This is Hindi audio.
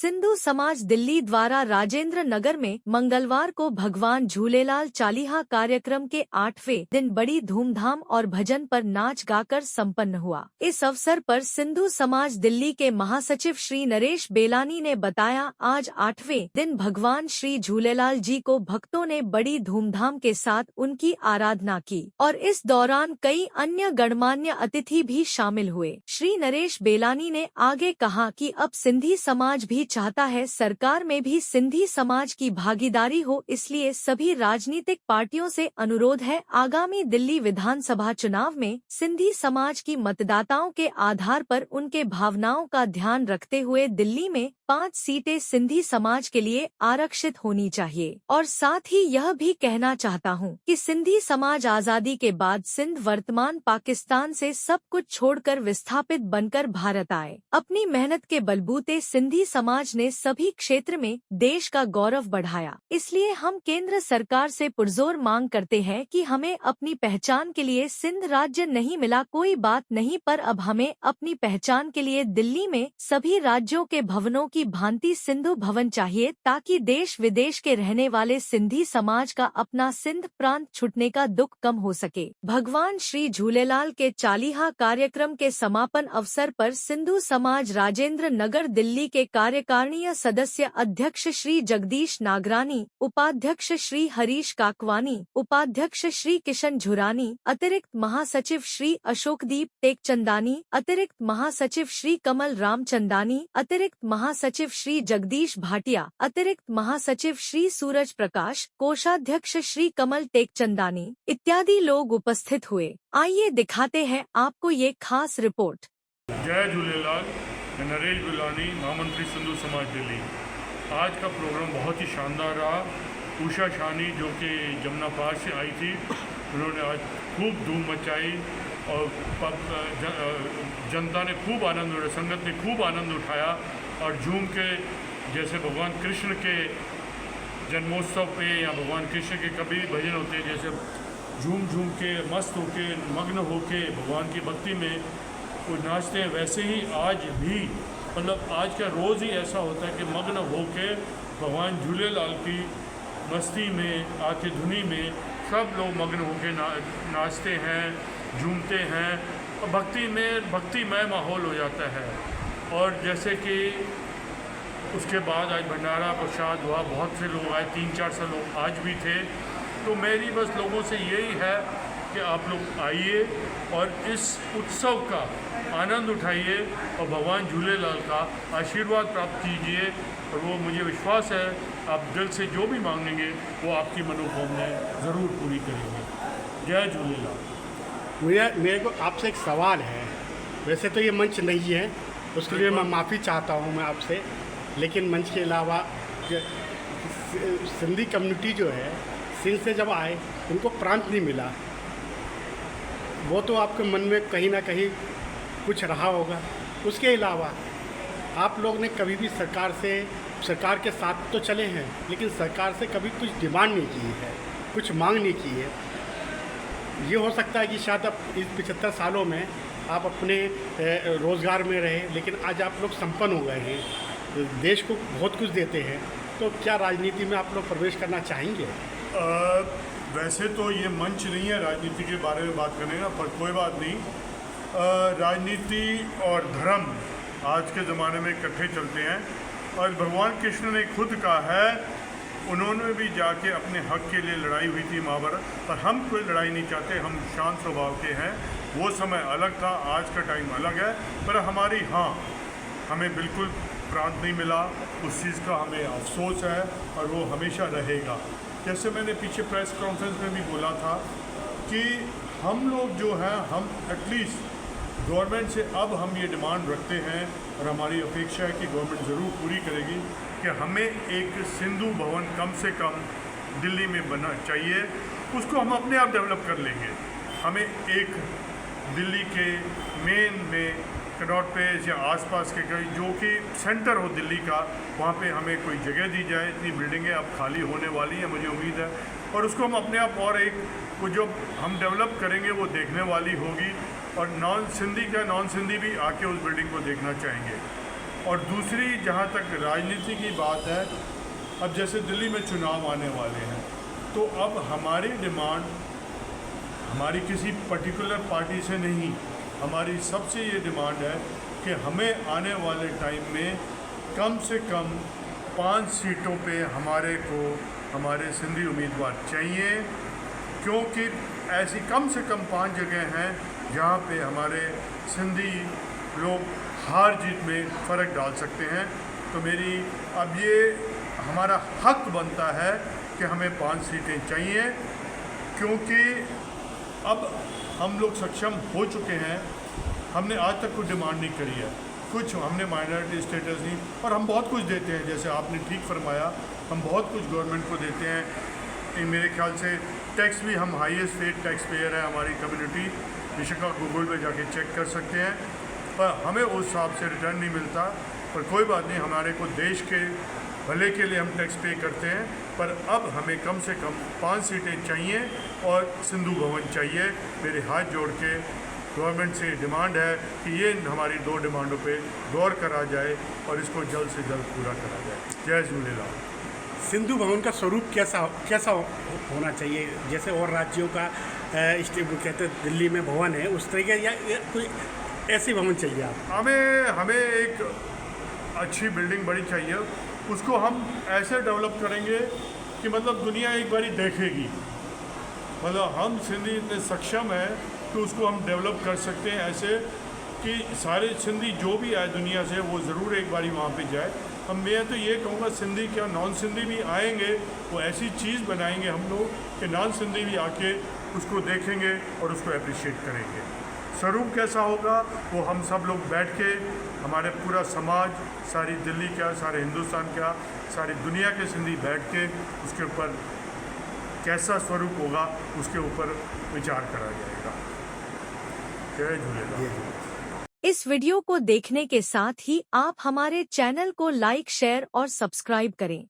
सिंधु समाज दिल्ली द्वारा राजेंद्र नगर में मंगलवार को भगवान झूलेलाल चालीहा कार्यक्रम के 8वें दिन बड़ी धूमधाम और भजन पर नाच गाकर संपन्न हुआ। इस अवसर पर सिंधु समाज दिल्ली के महासचिव श्री नरेश बेलानी ने बताया, आज 8वें दिन भगवान श्री झूलेलाल जी को भक्तों ने बड़ी धूमधाम के साथ उनकी आराधना की और इस दौरान कई अन्य गणमान्य अतिथि भी शामिल हुए। श्री नरेश बेलानी ने आगे कहा कि अब सिंधी समाज भी चाहता है सरकार में भी सिंधी समाज की भागीदारी हो, इसलिए सभी राजनीतिक पार्टियों से अनुरोध है, आगामी दिल्ली विधानसभा चुनाव में सिंधी समाज की मतदाताओं के आधार पर उनके भावनाओं का ध्यान रखते हुए दिल्ली में 5 सीटें सिंधी समाज के लिए आरक्षित होनी चाहिए। और साथ ही यह भी कहना चाहता हूं कि सिंधी समाज आजादी के बाद सिंध वर्तमान पाकिस्तान से सब कुछ छोड़कर विस्थापित बनकर भारत आए। अपनी मेहनत के बलबूते सिंधी समाज ने सभी क्षेत्र में देश का गौरव बढ़ाया। इसलिए हम केंद्र सरकार से पुरजोर मांग करते हैं कि हमें अपनी पहचान के लिए सिंध राज्य नहीं मिला कोई बात नहीं, पर अब हमें अपनी पहचान के लिए दिल्ली में सभी राज्यों के भवनों की भांति सिंधु भवन चाहिए, ताकि देश विदेश के रहने वाले सिंधी समाज का अपना सिंध प्रांत छुटने का दुख कम हो सके। भगवान श्री झूलेलाल के चालीहा कार्यक्रम के समापन अवसर पर सिंधु समाज राजेंद्र नगर दिल्ली के कार्यकारिणी सदस्य अध्यक्ष श्री जगदीश नागरानी, उपाध्यक्ष श्री हरीश काकवानी, उपाध्यक्ष श्री किशन झुरानी, अतिरिक्त महासचिव श्री अशोकदीप टेकचंदानी, अतिरिक्त महासचिव श्री कमल रामचंदानी, अतिरिक्त महासचिव श्री जगदीश भाटिया, अतिरिक्त महासचिव श्री सूरज प्रकाश, कोषाध्यक्ष श्री कमल टेकचंदानी इत्यादि लोग उपस्थित हुए। आइए दिखाते हैं आपको ये खास रिपोर्ट। जय झूलेलाल। मैं नरेश बेलानी, महामंत्री सिंधु समाज दिल्ली। आज का प्रोग्राम बहुत ही शानदार रहा। उषा शानी जो कि जमुना पार से आई थी, उन्होंने आज खूब धूम मचाई और जनता ने खूब आनंद उठाया, संगत ने खूब आनंद उठाया और झूम के, जैसे भगवान कृष्ण के जन्मोत्सव पे या भगवान कृष्ण के कभी भजन होते हैं, जैसे झूम झूम के मस्त होके मग्न होके भगवान की भक्ति में वो नाचते हैं, वैसे ही आज भी मतलब आज का रोज़ ही ऐसा होता है कि मग्न होके भगवान झूलेलाल की मस्ती में आके धुनी में सब लोग मग्न होके नाचते हैं, झूमते हैं और भक्तिमय माहौल हो जाता है। और जैसे कि उसके बाद आज भंडारा प्रसाद हुआ, बहुत से लोग आए, 300-400 लोग आज भी थे। तो मेरी बस लोगों से यही है कि आप लोग आइए और इस उत्सव का आनंद उठाइए और भगवान झूलेलाल का आशीर्वाद प्राप्त कीजिए। और वो मुझे विश्वास है आप दिल से जो भी मांगेंगे वो आपकी मनोकामनाएं ज़रूर पूरी करेंगे। जय झूलेलाल। मेरे को आपसे एक सवाल है। वैसे तो ये मंच नहीं है, उसके लिए मैं माफ़ी चाहता हूँ मैं आपसे, लेकिन मंच के अलावा सिंधी कम्युनिटी जो है, सिंध से जब आए उनको प्रांत नहीं मिला, वो तो आपके मन में कहीं ना कहीं कुछ रहा होगा। उसके अलावा आप लोग ने कभी भी सरकार के साथ तो चले हैं, लेकिन सरकार से कभी कुछ डिमांड नहीं की है, कुछ मांग नहीं की है। ये हो सकता है कि शायद अब इस 75 सालों में आप अपने रोज़गार में रहे, लेकिन आज आप लोग संपन्न हो गए हैं, देश को बहुत कुछ देते हैं, तो क्या राजनीति में आप लोग प्रवेश करना चाहेंगे? वैसे तो ये मंच नहीं है राजनीति के बारे में बात करने का, पर कोई बात नहीं। राजनीति और धर्म आज के ज़माने में इकट्ठे चलते हैं और भगवान कृष्ण ने खुद कहा है, उन्होंने भी जाके अपने हक के लिए लड़ाई हुई थी महाभारत, पर हम कोई लड़ाई नहीं चाहते, हम शांत स्वभाव के हैं। वो समय अलग था, आज का टाइम अलग है, पर हमें बिल्कुल प्रांत नहीं मिला, उस चीज़ का हमें अफसोस है और वो हमेशा रहेगा। जैसे मैंने पीछे प्रेस कॉन्फ्रेंस में भी बोला था कि हम लोग जो हैं, हम एटलीस्ट गवर्नमेंट से अब हम ये डिमांड रखते हैं और हमारी अपेक्षा है कि गवर्नमेंट ज़रूर पूरी करेगी कि हमें एक सिंधु भवन कम से कम दिल्ली में बनना चाहिए। उसको हम अपने आप डेवलप कर लेंगे। हमें एक दिल्ली के मेन में कनॉट प्लेस या आसपास के कहीं जो कि सेंटर हो दिल्ली का, वहाँ पे हमें कोई जगह दी जाए। इतनी बिल्डिंगें अब खाली होने वाली हैं, मुझे उम्मीद है, और उसको हम अपने आप और एक वो जो हम डेवलप करेंगे वो देखने वाली होगी और नॉन सिंधी भी आके उस बिल्डिंग को देखना चाहेंगे। और दूसरी जहाँ तक राजनीति की बात है, अब जैसे दिल्ली में चुनाव आने वाले हैं, तो अब हमारी डिमांड हमारी किसी पर्टिकुलर पार्टी से नहीं, हमारी सबसे ये डिमांड है कि हमें आने वाले टाइम में कम से कम 5 सीटों पे हमारे सिंधी उम्मीदवार चाहिए, क्योंकि ऐसी कम से कम 5 जगह हैं जहाँ पे हमारे सिंधी लोग हार जीत में फ़र्क डाल सकते हैं। तो मेरी अब ये हमारा हक बनता है कि हमें 5 सीटें चाहिए, क्योंकि अब हम लोग सक्षम हो चुके हैं। हमने आज तक कोई डिमांड नहीं करी है, कुछ हमने माइनॉरिटी स्टेटस नहीं, और हम बहुत कुछ देते हैं, जैसे आपने ठीक फरमाया, हम बहुत कुछ गवर्नमेंट को देते हैं। मेरे ख्याल से टैक्स भी हम हाईएस्ट रेट टैक्स पेयर है हमारी कम्युनिटी, बेशक आप गूगल पे जाके चेक कर सकते हैं, पर हमें उस हिसाब से रिटर्न नहीं मिलता। पर कोई बात नहीं, हमारे को देश के भले के लिए हम टैक्स पे करते हैं, पर अब हमें कम से कम 5 सीटें चाहिए और सिंधु भवन चाहिए। मेरे हाथ जोड़ के गवर्नमेंट से डिमांड है कि ये हमारी 2 डिमांडों पे गौर करा जाए और इसको जल्द से जल्द पूरा करा जाए। जय झूलेलाल। सिंधु भवन का स्वरूप कैसा होना चाहिए? जैसे और राज्यों का कहते हैं दिल्ली में भवन है, उस तरीके या कोई ऐसी भवन चाहिए आप? हमें एक अच्छी बिल्डिंग बड़ी चाहिए, उसको हम ऐसे डेवलप करेंगे कि मतलब दुनिया एक बारी देखेगी। मतलब हम सिंधी इतने सक्षम हैं कि उसको हम डेवलप कर सकते हैं ऐसे कि सारे सिंधी जो भी आए दुनिया से वो ज़रूर एक बारी वहाँ पे जाए। मैं तो ये कहूँगा, सिंधी क्या नॉन सिंधी भी आएंगे, वो ऐसी चीज़ बनाएंगे हम लोग कि नॉन सिंधी भी आके उसको देखेंगे और उसको अप्रिशिएट करेंगे। स्वरूप कैसा होगा वो हम सब लोग बैठ के, हमारे पूरा समाज, सारी दिल्ली का, सारे हिंदुस्तान का, सारी दुनिया के सिंधी बैठ के उसके ऊपर कैसा स्वरूप होगा उसके ऊपर विचार करा जाएगा। जय झूलेलाल। इस वीडियो को देखने के साथ ही आप हमारे चैनल को लाइक, शेयर और सब्सक्राइब करें।